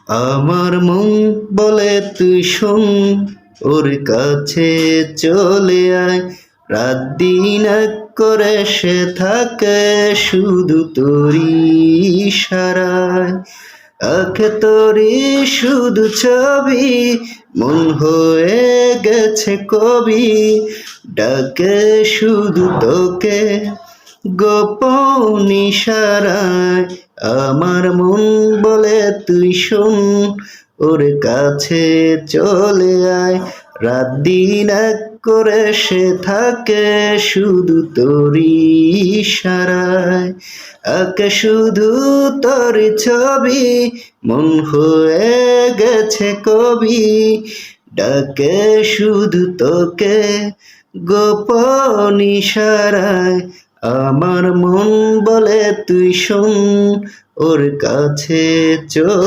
আমার মন বলে তুই শোন, ওর কাছে চলে আয়। রাত দিন এক করে সে থাকে শুধু তোরই ইশারায়। আঁখে তোরই শুধু ছবি, মন হয়ে গেছে কবি। ডাকে শুধু তোকে গোপন ইশারায়। আমার মন বলে তুই শোন, ওর কাছে চলে আয়। রাত দিন এক করে সে থাকে শুধু তোরই ইশারায়। আঁকে শুধু তোরই ছবি, মন হয়ে গেছে কবি। ডাকে শুধু তোকে গোপন ইশারায়। আমার মন বলে তুই শোন, ওর কাছে চল।